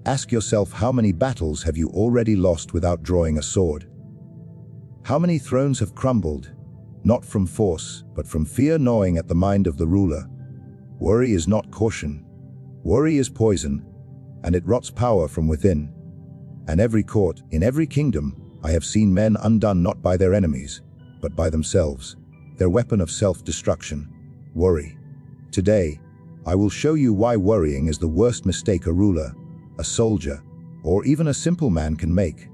Ask yourself, how many battles have you already lost without drawing a sword? How many thrones have crumbled, not from force, but from fear gnawing at the mind of the ruler? Worry is not caution. Worry is poison, and it rots power from within. And every court, in every kingdom, I have seen men undone not by their enemies, but by themselves, their weapon of self-destruction, worry. Today, I will show you why worrying is the worst mistake a ruler, a soldier, or even a simple man can make.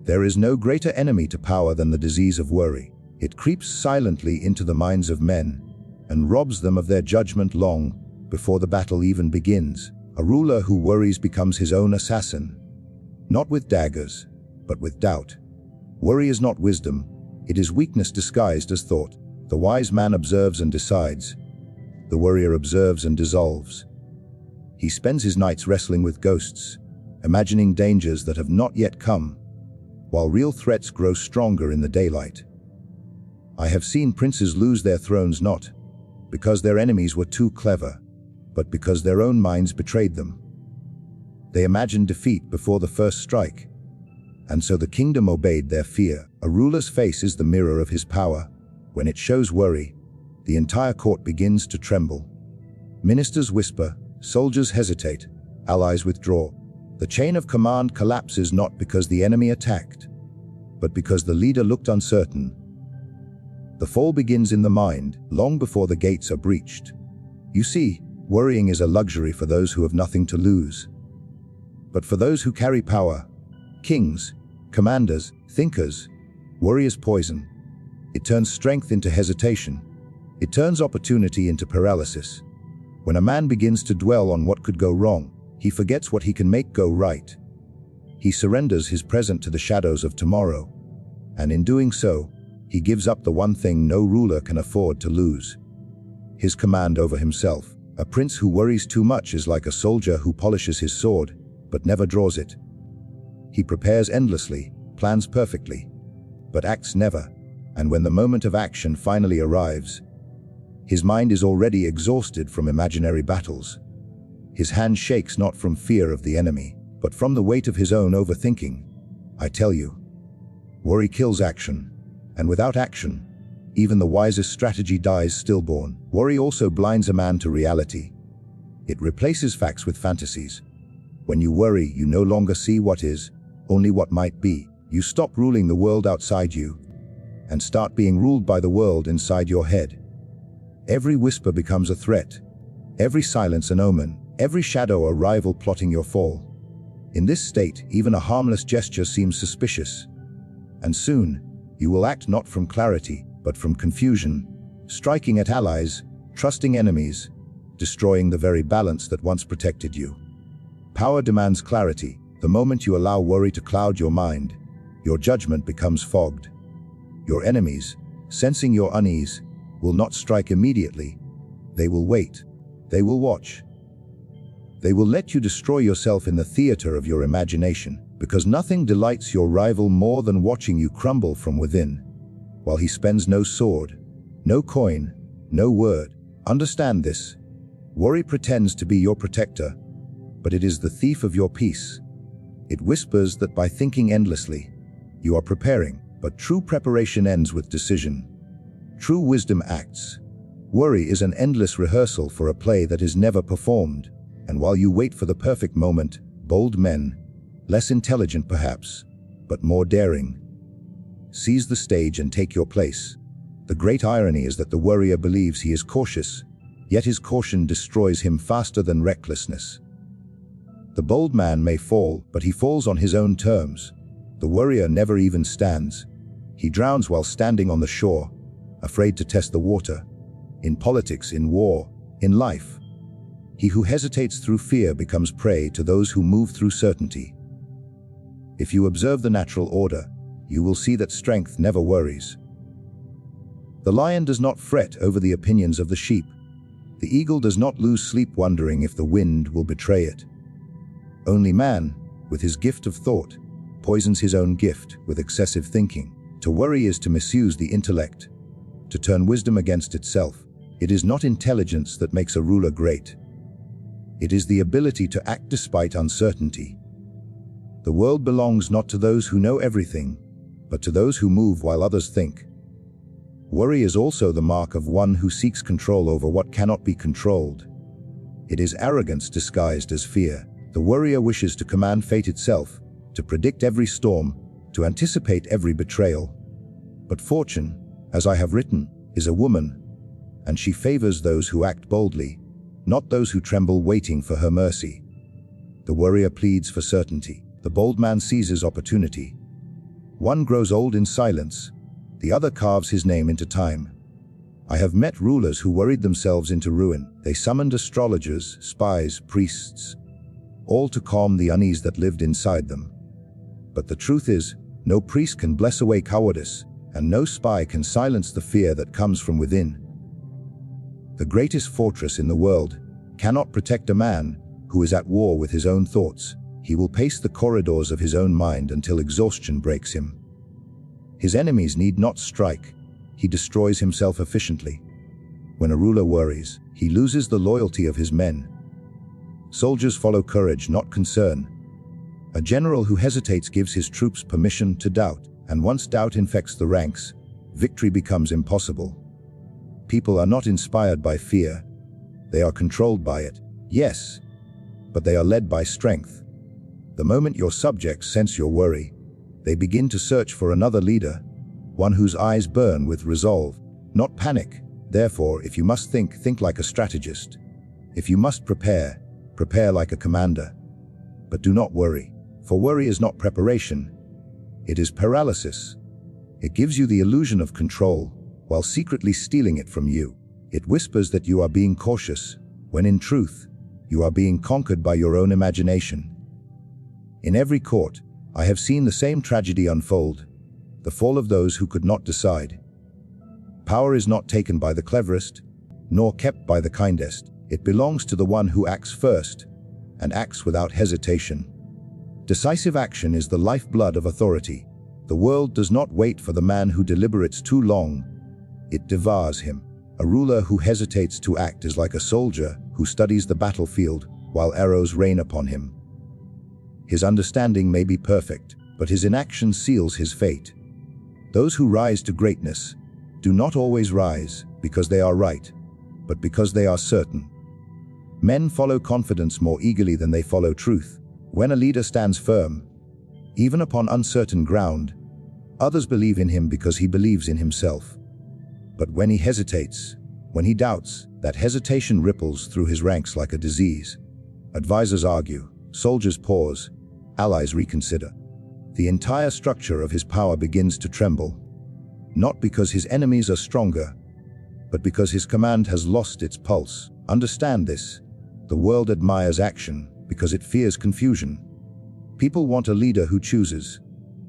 There is no greater enemy to power than the disease of worry. It creeps silently into the minds of men and robs them of their judgment long before the battle even begins. A ruler who worries becomes his own assassin, not with daggers, but with doubt. Worry is not wisdom, it is weakness disguised as thought. The wise man observes and decides. The worrier observes and dissolves. He spends his nights wrestling with ghosts, imagining dangers that have not yet come, while real threats grow stronger in the daylight. I have seen princes lose their thrones not because their enemies were too clever, but because their own minds betrayed them. They imagined defeat before the first strike, and so the kingdom obeyed their fear. A ruler's face is the mirror of his power. When it shows worry, the entire court begins to tremble. Ministers whisper, soldiers hesitate, allies withdraw. The chain of command collapses not because the enemy attacked, but because the leader looked uncertain. The fall begins in the mind, long before the gates are breached. You see, worrying is a luxury for those who have nothing to lose. But for those who carry power, kings, commanders, thinkers, worry is poison. It turns strength into hesitation. It turns opportunity into paralysis. When a man begins to dwell on what could go wrong, he forgets what he can make go right. He surrenders his present to the shadows of tomorrow. And in doing so, he gives up the one thing no ruler can afford to lose: his command over himself. A prince who worries too much is like a soldier who polishes his sword, but never draws it. He prepares endlessly, plans perfectly, but acts never. And when the moment of action finally arrives, his mind is already exhausted from imaginary battles. His hand shakes not from fear of the enemy, but from the weight of his own overthinking. I tell you, worry kills action, and without action, even the wisest strategy dies stillborn. Worry also blinds a man to reality. It replaces facts with fantasies. When you worry, you no longer see what is, only what might be. You stop ruling the world outside you, and start being ruled by the world inside your head. Every whisper becomes a threat, every silence an omen, every shadow a rival plotting your fall. In this state, even a harmless gesture seems suspicious. And soon, you will act not from clarity, but from confusion, striking at allies, trusting enemies, destroying the very balance that once protected you. Power demands clarity. The moment you allow worry to cloud your mind, your judgment becomes fogged. Your enemies, sensing your unease, will not strike immediately. They will wait. They will watch. They will let you destroy yourself in the theater of your imagination, because nothing delights your rival more than watching you crumble from within, while he spends no sword, no coin, no word. Understand this. Worry pretends to be your protector, but it is the thief of your peace. It whispers that by thinking endlessly, you are preparing, but true preparation ends with decision. True wisdom acts. Worry is an endless rehearsal for a play that is never performed, and while you wait for the perfect moment, bold men, less intelligent perhaps, but more daring, seize the stage and take your place. The great irony is that the worrier believes he is cautious, yet his caution destroys him faster than recklessness. The bold man may fall, but he falls on his own terms. The worrier never even stands. He drowns while standing on the shore, afraid to test the water. In politics, in war, in life, he who hesitates through fear becomes prey to those who move through certainty. If you observe the natural order, you will see that strength never worries. The lion does not fret over the opinions of the sheep. The eagle does not lose sleep wondering if the wind will betray it. Only man, with his gift of thought, poisons his own gift with excessive thinking. To worry is to misuse the intellect, to turn wisdom against itself. It is not intelligence that makes a ruler great. It is the ability to act despite uncertainty. The world belongs not to those who know everything, but to those who move while others think. Worry is also the mark of one who seeks control over what cannot be controlled. It is arrogance disguised as fear. The worrier wishes to command fate itself, to predict every storm, to anticipate every betrayal. But fortune, as I have written, is a woman, and she favors those who act boldly, not those who tremble waiting for her mercy. The worrier pleads for certainty. The bold man seizes opportunity. One grows old in silence, the other carves his name into time. I have met rulers who worried themselves into ruin. They summoned astrologers, spies, priests, all to calm the unease that lived inside them. But the truth is, no priest can bless away cowardice, and no spy can silence the fear that comes from within. The greatest fortress in the world cannot protect a man who is at war with his own thoughts. He will pace the corridors of his own mind until exhaustion breaks him. His enemies need not strike. He destroys himself efficiently. When a ruler worries, he loses the loyalty of his men. Soldiers follow courage, not concern. A general who hesitates gives his troops permission to doubt, and once doubt infects the ranks, victory becomes impossible. People are not inspired by fear. They are controlled by it, yes, but they are led by strength. The moment your subjects sense your worry, they begin to search for another leader, one whose eyes burn with resolve, not panic. Therefore, if you must think, think like a strategist. If you must prepare, prepare like a commander. But do not worry, for worry is not preparation. It is paralysis. It gives you the illusion of control, while secretly stealing it from you. It whispers that you are being cautious, when in truth, you are being conquered by your own imagination. In every court, I have seen the same tragedy unfold, the fall of those who could not decide. Power is not taken by the cleverest, nor kept by the kindest. It belongs to the one who acts first, and acts without hesitation. Decisive action is the lifeblood of authority. The world does not wait for the man who deliberates too long. It devours him. A ruler who hesitates to act is like a soldier who studies the battlefield while arrows rain upon him. His understanding may be perfect, but his inaction seals his fate. Those who rise to greatness do not always rise because they are right, but because they are certain. Men follow confidence more eagerly than they follow truth. When a leader stands firm, even upon uncertain ground, others believe in him because he believes in himself. But when he hesitates, when he doubts, that hesitation ripples through his ranks like a disease. Advisors argue, soldiers pause, allies reconsider. The entire structure of his power begins to tremble, not because his enemies are stronger, but because his command has lost its pulse. Understand this. The world admires action because it fears confusion. People want a leader who chooses,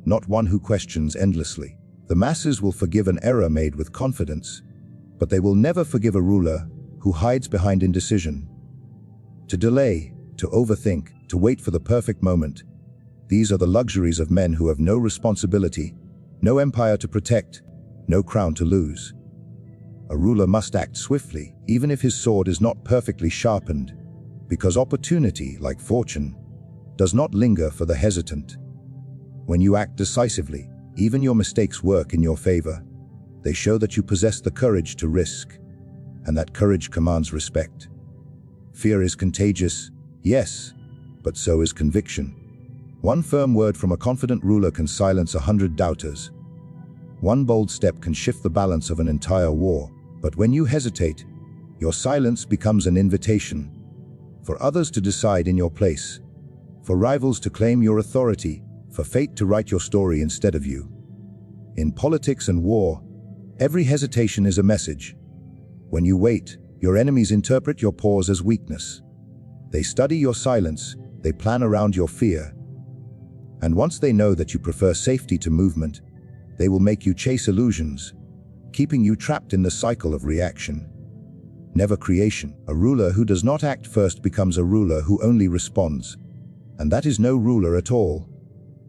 not one who questions endlessly. The masses will forgive an error made with confidence, but they will never forgive a ruler who hides behind indecision. To delay, to overthink, to wait for the perfect moment, these are the luxuries of men who have no responsibility, no empire to protect, no crown to lose. A ruler must act swiftly, even if his sword is not perfectly sharpened, because opportunity, like fortune, does not linger for the hesitant. When you act decisively, even your mistakes work in your favor. They show that you possess the courage to risk, and that courage commands respect. Fear is contagious, yes, but so is conviction. One firm word from a confident ruler can silence 100 doubters. One bold step can shift the balance of an entire war. But when you hesitate, your silence becomes an invitation for others to decide in your place, for rivals to claim your authority, for fate to write your story instead of you. In politics and war, every hesitation is a message. When you wait, your enemies interpret your pause as weakness. They study your silence, they plan around your fear. And once they know that you prefer safety to movement, they will make you chase illusions, keeping you trapped in the cycle of reaction, never creation. A ruler who does not act first becomes a ruler who only responds. And that is no ruler at all.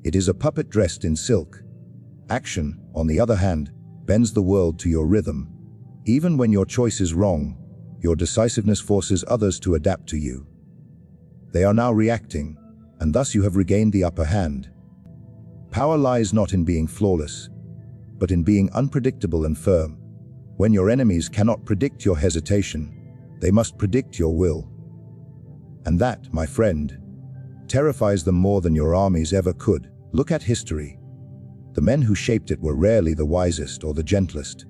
It is a puppet dressed in silk. Action, on the other hand, bends the world to your rhythm. Even when your choice is wrong, your decisiveness forces others to adapt to you. They are now reacting, and thus you have regained the upper hand. Power lies not in being flawless, but in being unpredictable and firm. When your enemies cannot predict your hesitation, they must predict your will. And that, my friend, terrifies them more than your armies ever could. Look at history. The men who shaped it were rarely the wisest or the gentlest.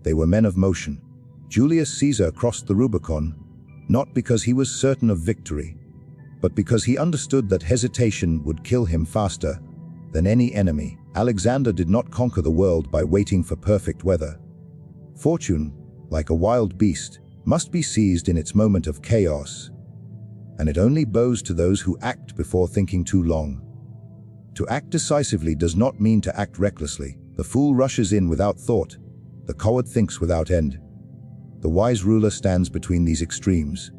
They were men of motion. Julius Caesar crossed the Rubicon, not because he was certain of victory, but because he understood that hesitation would kill him faster than any enemy. Alexander did not conquer the world by waiting for perfect weather. Fortune, like a wild beast, must be seized in its moment of chaos, and it only bows to those who act before thinking too long. To act decisively does not mean to act recklessly. The fool rushes in without thought. The coward thinks without end. The wise ruler stands between these extremes.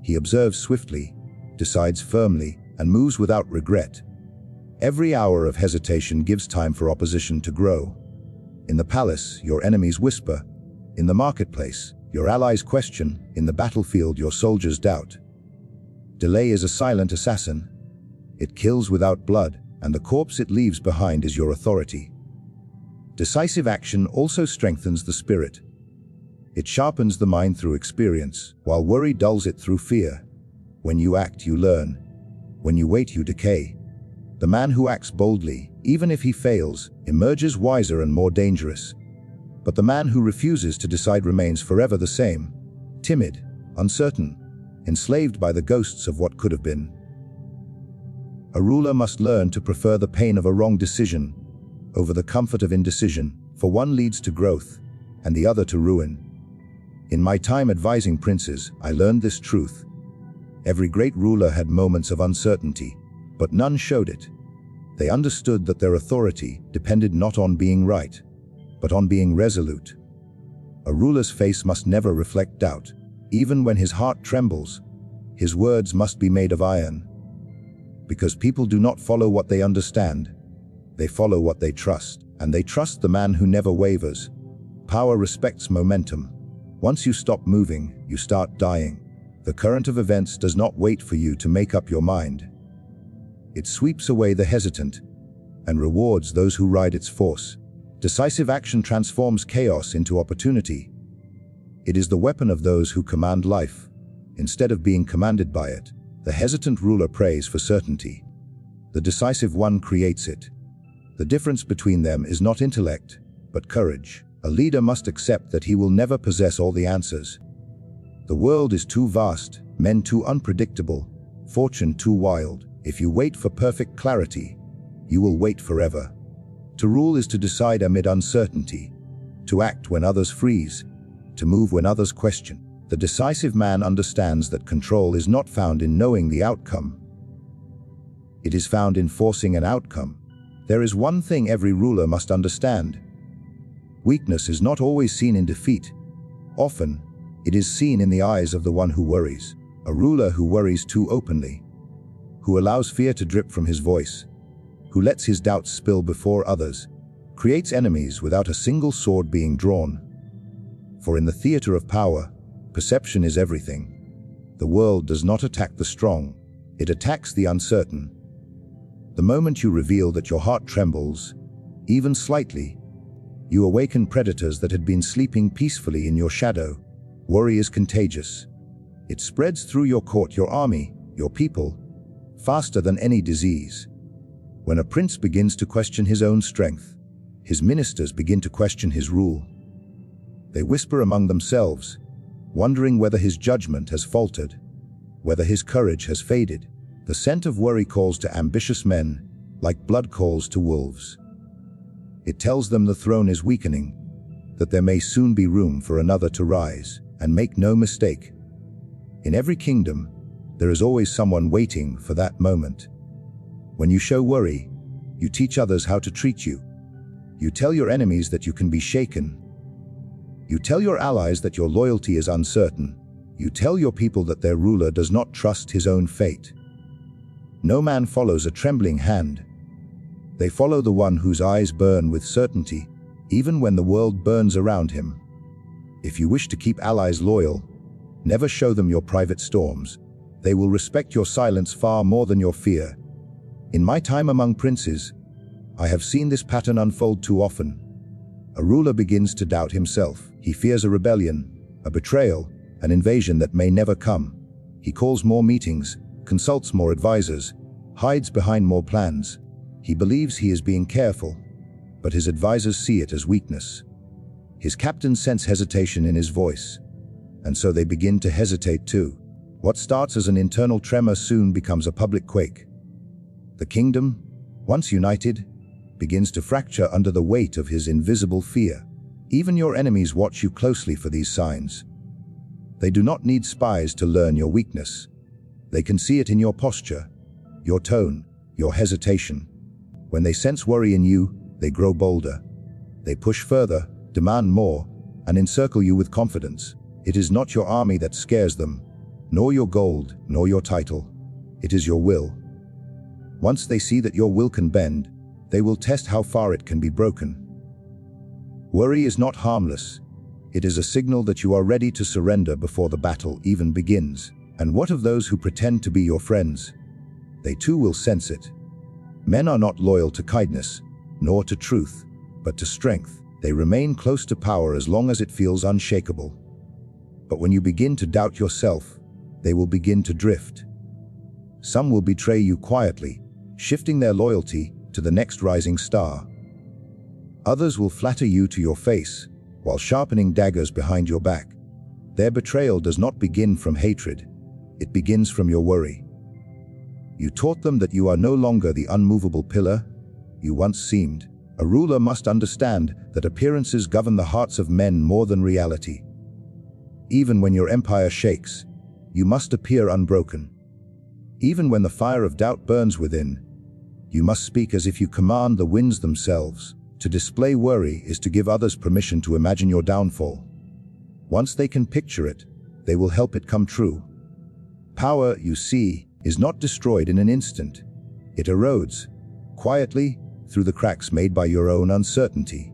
He observes swiftly, decides firmly, and moves without regret. Every hour of hesitation gives time for opposition to grow. In the palace, your enemies whisper. In the marketplace, your allies question. In the battlefield, your soldiers doubt. Delay is a silent assassin. It kills without blood, and the corpse it leaves behind is your authority. Decisive action also strengthens the spirit. It sharpens the mind through experience, while worry dulls it through fear. When you act, you learn. When you wait, you decay. The man who acts boldly, even if he fails, emerges wiser and more dangerous. But the man who refuses to decide remains forever the same, timid, uncertain, enslaved by the ghosts of what could have been. A ruler must learn to prefer the pain of a wrong decision over the comfort of indecision, for one leads to growth, and the other to ruin. In my time advising princes, I learned this truth. Every great ruler had moments of uncertainty, but none showed it. They understood that their authority depended not on being right, but on being resolute. A ruler's face must never reflect doubt. Even when his heart trembles, his words must be made of iron. Because people do not follow what they understand, they follow what they trust, and they trust the man who never wavers. Power respects momentum. Once you stop moving, you start dying. The current of events does not wait for you to make up your mind. It sweeps away the hesitant and rewards those who ride its force. Decisive action transforms chaos into opportunity. It is the weapon of those who command life, instead of being commanded by it. The hesitant ruler prays for certainty. The decisive one creates it. The difference between them is not intellect, but courage. A leader must accept that he will never possess all the answers. The world is too vast, men too unpredictable, fortune too wild. If you wait for perfect clarity, you will wait forever. To rule is to decide amid uncertainty, to act when others freeze, to move when others question. The decisive man understands that control is not found in knowing the outcome. It is found in forcing an outcome. There is one thing every ruler must understand. Weakness is not always seen in defeat. Often, it is seen in the eyes of the one who worries. A ruler who worries too openly, who allows fear to drip from his voice, who lets his doubts spill before others, creates enemies without a single sword being drawn. For in the theater of power, perception is everything. The world does not attack the strong, it attacks the uncertain. The moment you reveal that your heart trembles, even slightly, you awaken predators that had been sleeping peacefully in your shadow. Worry is contagious. It spreads through your court, your army, your people, faster than any disease. When a prince begins to question his own strength, his ministers begin to question his rule. They whisper among themselves, wondering whether his judgment has faltered, whether his courage has faded. The scent of worry calls to ambitious men, like blood calls to wolves. It tells them the throne is weakening, that there may soon be room for another to rise. And make no mistake, in every kingdom, there is always someone waiting for that moment. When you show worry, you teach others how to treat you. You tell your enemies that you can be shaken. You tell your allies that your loyalty is uncertain. You tell your people that their ruler does not trust his own fate. No man follows a trembling hand. They follow the one whose eyes burn with certainty, even when the world burns around him. If you wish to keep allies loyal, never show them your private storms. They will respect your silence far more than your fear. In my time among princes, I have seen this pattern unfold too often. A ruler begins to doubt himself. He fears a rebellion, a betrayal, an invasion that may never come. He calls more meetings, consults more advisors, hides behind more plans. He believes he is being careful, but his advisors see it as weakness. His captains sense hesitation in his voice, and so they begin to hesitate too. What starts as an internal tremor soon becomes a public quake. The kingdom, once united, begins to fracture under the weight of his invisible fear. Even your enemies watch you closely for these signs. They do not need spies to learn your weakness. They can see it in your posture, your tone, your hesitation. When they sense worry in you, they grow bolder. They push further, demand more, and encircle you with confidence. It is not your army that scares them, nor your gold, nor your title. It is your will. Once they see that your will can bend, they will test how far it can be broken. Worry is not harmless. It is a signal that you are ready to surrender before the battle even begins. And what of those who pretend to be your friends? They too will sense it. Men are not loyal to kindness, nor to truth, but to strength. They remain close to power as long as it feels unshakable. But when you begin to doubt yourself, they will begin to drift. Some will betray you quietly, shifting their loyalty to the next rising star. Others will flatter you to your face, while sharpening daggers behind your back. Their betrayal does not begin from hatred. It begins from your worry. You taught them that you are no longer the unmovable pillar you once seemed. A ruler must understand that appearances govern the hearts of men more than reality. Even when your empire shakes, you must appear unbroken. Even when the fire of doubt burns within, you must speak as if you command the winds themselves. To display worry is to give others permission to imagine your downfall. Once they can picture it, they will help it come true. Power, you see, is not destroyed in an instant. It erodes, quietly, through the cracks made by your own uncertainty.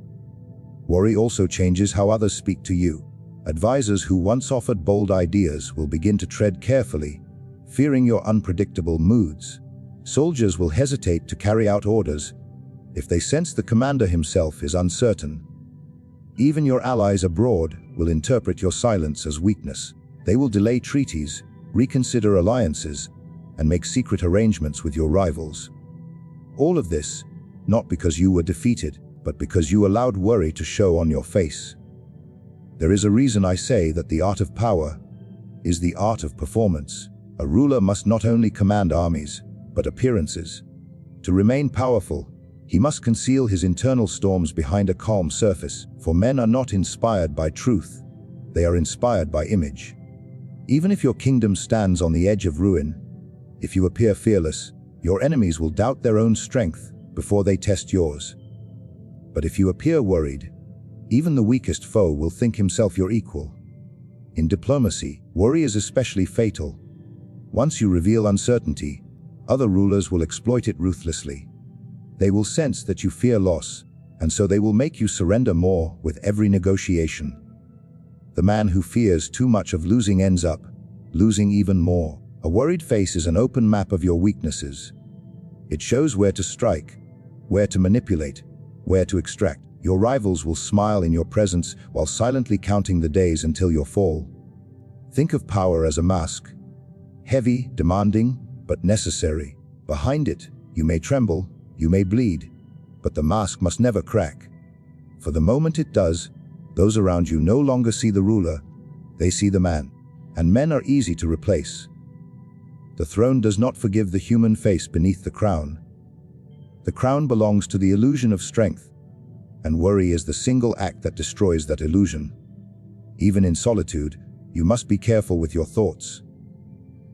Worry also changes how others speak to you. Advisors who once offered bold ideas will begin to tread carefully, fearing your unpredictable moods. Soldiers will hesitate to carry out orders if they sense the commander himself is uncertain. Even your allies abroad will interpret your silence as weakness. They will delay treaties, reconsider alliances, and make secret arrangements with your rivals. All of this, not because you were defeated, but because you allowed worry to show on your face. There is a reason I say that the art of power is the art of performance. A ruler must not only command armies, but appearances. To remain powerful, he must conceal his internal storms behind a calm surface, for men are not inspired by truth. They are inspired by image. Even if your kingdom stands on the edge of ruin, if you appear fearless, your enemies will doubt their own strength before they test yours. But if you appear worried, even the weakest foe will think himself your equal. In diplomacy, worry is especially fatal. Once you reveal uncertainty, other rulers will exploit it ruthlessly. They will sense that you fear loss, and so they will make you surrender more with every negotiation. The man who fears too much of losing ends up losing even more. A worried face is an open map of your weaknesses. It shows where to strike, where to manipulate, where to extract. Your rivals will smile in your presence while silently counting the days until your fall. Think of power as a mask. Heavy, demanding, but necessary. Behind it, you may tremble, you may bleed, but the mask must never crack. For the moment it does, those around you no longer see the ruler, they see the man. And men are easy to replace. The throne does not forgive the human face beneath the crown. The crown belongs to the illusion of strength, and worry is the single act that destroys that illusion. Even in solitude, you must be careful with your thoughts.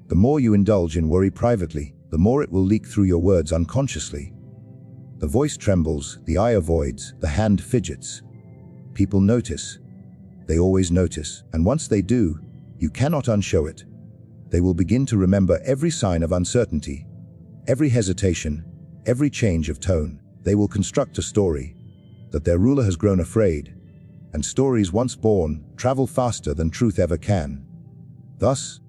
The more you indulge in worry privately, the more it will leak through your words unconsciously. The voice trembles, the eye avoids, the hand fidgets. People notice. They always notice, and once they do, you cannot unshow it. They will begin to remember every sign of uncertainty, every hesitation, every change of tone. They will construct a story that their ruler has grown afraid, and stories once born travel faster than truth ever can. Thus,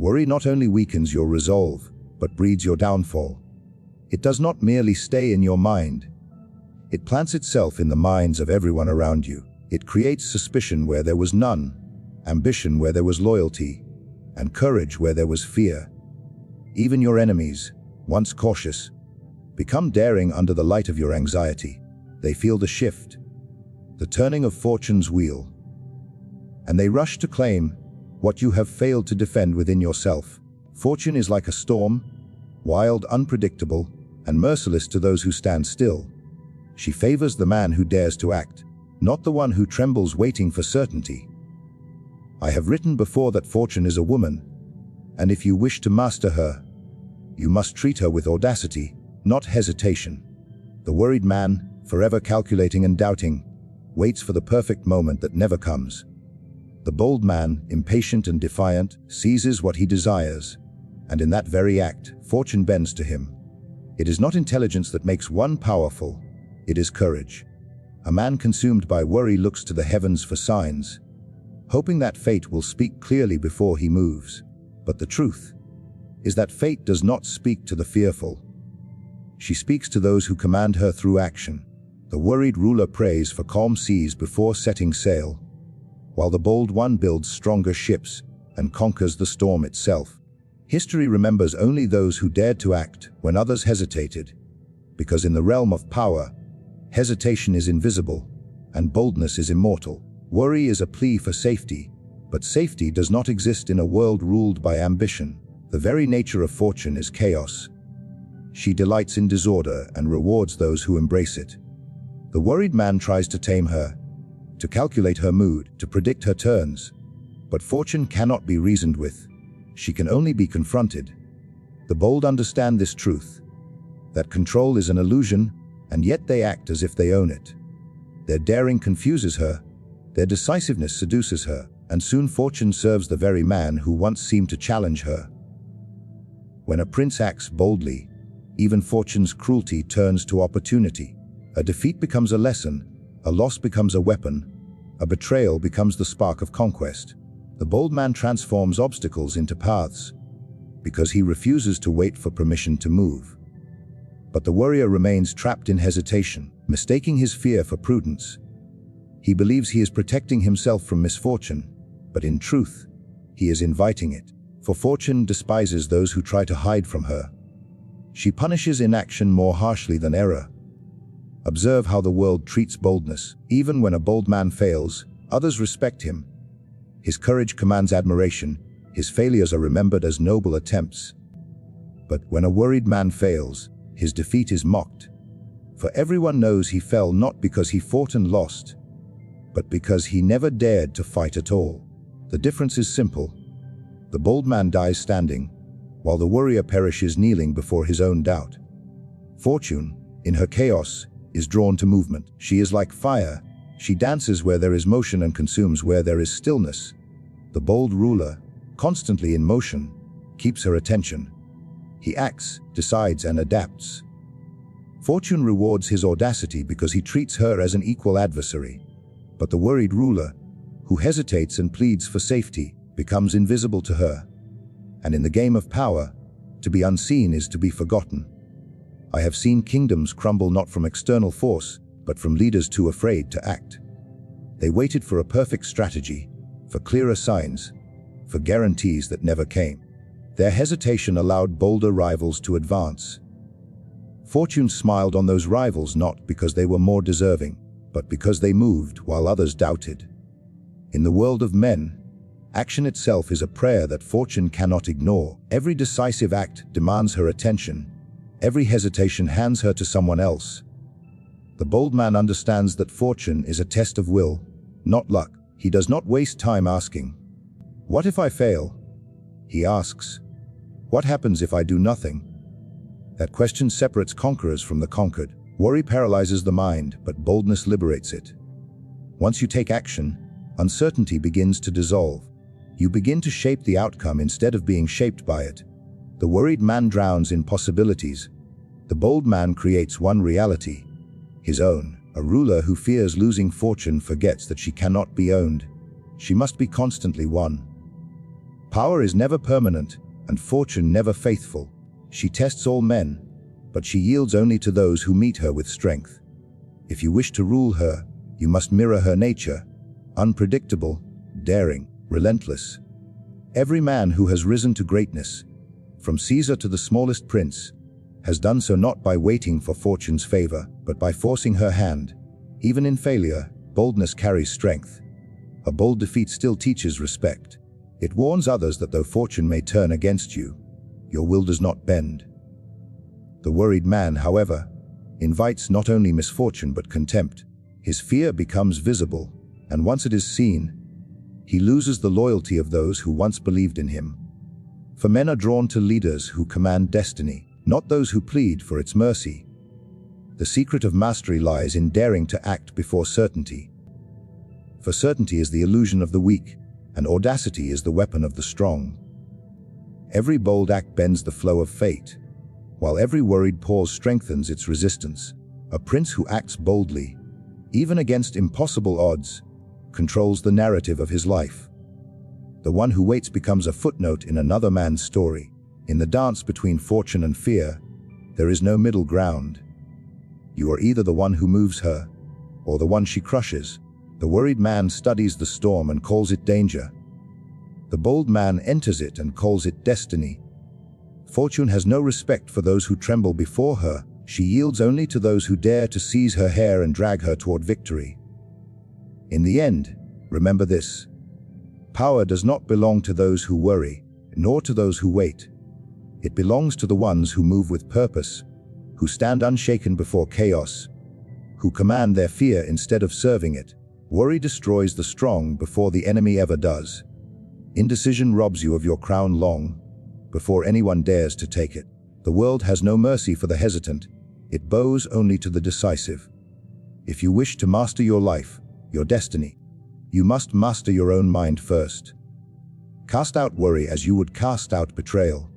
Worry not only weakens your resolve, but breeds your downfall. It does not merely stay in your mind. It plants itself in the minds of everyone around you. It creates suspicion where there was none, ambition where there was loyalty, and courage where there was fear. Even your enemies, once cautious, become daring under the light of your anxiety. They feel the shift, the turning of fortune's wheel, and they rush to claim what you have failed to defend within yourself. Fortune is like a storm, wild, unpredictable, and merciless to those who stand still. She favors the man who dares to act, not the one who trembles waiting for certainty. I have written before that fortune is a woman, and if you wish to master her, you must treat her with audacity, not hesitation. The worried man, forever calculating and doubting, waits for the perfect moment that never comes. The bold man, impatient and defiant, seizes what he desires, and in that very act, fortune bends to him. It is not intelligence that makes one powerful, it is courage. A man consumed by worry looks to the heavens for signs, hoping that fate will speak clearly before he moves. But the truth is that fate does not speak to the fearful. She speaks to those who command her through action. The worried ruler prays for calm seas before setting sail, while the bold one builds stronger ships and conquers the storm itself. History remembers only those who dared to act when others hesitated, because in the realm of power, hesitation is invisible and boldness is immortal. Worry is a plea for safety, but safety does not exist in a world ruled by ambition. The very nature of fortune is chaos. She delights in disorder and rewards those who embrace it. The worried man tries to tame her, to calculate her mood, to predict her turns. But fortune cannot be reasoned with. She can only be confronted. The bold understand this truth, that control is an illusion, and yet they act as if they own it. Their daring confuses her, their decisiveness seduces her, and soon fortune serves the very man who once seemed to challenge her. When a prince acts boldly, even fortune's cruelty turns to opportunity. A defeat becomes a lesson, a loss becomes a weapon, a betrayal becomes the spark of conquest. The bold man transforms obstacles into paths, because he refuses to wait for permission to move. But the worrier remains trapped in hesitation, mistaking his fear for prudence. He believes he is protecting himself from misfortune, but in truth, he is inviting it. For fortune despises those who try to hide from her. She punishes inaction more harshly than error. Observe how the world treats boldness. Even when a bold man fails, others respect him. His courage commands admiration, his failures are remembered as noble attempts. But when a worried man fails, his defeat is mocked. For everyone knows he fell not because he fought and lost, but because he never dared to fight at all. The difference is simple. The bold man dies standing, while the worrier perishes kneeling before his own doubt. Fortune, in her chaos, is drawn to movement. She is like fire. She dances where there is motion and consumes where there is stillness. The bold ruler, constantly in motion, keeps her attention. He acts, decides, and adapts. Fortune rewards his audacity because he treats her as an equal adversary. But the worried ruler, who hesitates and pleads for safety, becomes invisible to her. And in the game of power, to be unseen is to be forgotten. I have seen kingdoms crumble not from external force, but from leaders too afraid to act. They waited for a perfect strategy, for clearer signs, for guarantees that never came. Their hesitation allowed bolder rivals to advance. Fortune smiled on those rivals not because they were more deserving, but because they moved while others doubted. In the world of men, action itself is a prayer that fortune cannot ignore. Every decisive act demands her attention. Every hesitation hands her to someone else. The bold man understands that fortune is a test of will, not luck. He does not waste time asking, "What if I fail?" He asks, "What happens if I do nothing?" That question separates conquerors from the conquered. Worry paralyzes the mind, but boldness liberates it. Once you take action, uncertainty begins to dissolve. You begin to shape the outcome instead of being shaped by it. The worried man drowns in possibilities. The bold man creates one reality, his own. A ruler who fears losing fortune forgets that she cannot be owned. She must be constantly won. Power is never permanent, and fortune never faithful. She tests all men, but she yields only to those who meet her with strength. If you wish to rule her, you must mirror her nature, unpredictable, daring, relentless. Every man who has risen to greatness, from Caesar to the smallest prince, has done so not by waiting for fortune's favor, but by forcing her hand. Even in failure, boldness carries strength. A bold defeat still teaches respect. It warns others that though fortune may turn against you, your will does not bend. The worried man, however, invites not only misfortune but contempt. His fear becomes visible, and once it is seen, he loses the loyalty of those who once believed in him. For men are drawn to leaders who command destiny, not those who plead for its mercy. The secret of mastery lies in daring to act before certainty. For certainty is the illusion of the weak, and audacity is the weapon of the strong. Every bold act bends the flow of fate, while every worried pause strengthens its resistance. A prince who acts boldly, even against impossible odds, controls the narrative of his life. The one who waits becomes a footnote in another man's story. In the dance between fortune and fear, there is no middle ground. You are either the one who moves her, or the one she crushes. The worried man studies the storm and calls it danger. The bold man enters it and calls it destiny. Fortune has no respect for those who tremble before her. She yields only to those who dare to seize her hair and drag her toward victory. In the end, remember this: power does not belong to those who worry, nor to those who wait. It belongs to the ones who move with purpose, who stand unshaken before chaos, who command their fear instead of serving it. Worry destroys the strong before the enemy ever does. Indecision robs you of your crown long before anyone dares to take it. The world has no mercy for the hesitant. It bows only to the decisive. If you wish to master your life, your destiny, you must master your own mind first. Cast out worry as you would cast out betrayal.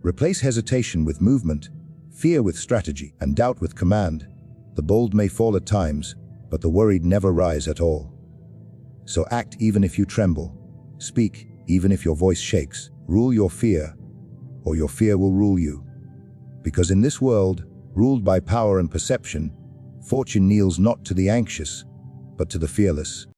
Replace hesitation with movement, fear with strategy, and doubt with command. The bold may fall at times, but the worried never rise at all. So act even if you tremble. Speak even if your voice shakes. Rule your fear, or your fear will rule you. Because in this world, ruled by power and perception, fortune kneels not to the anxious, but to the fearless.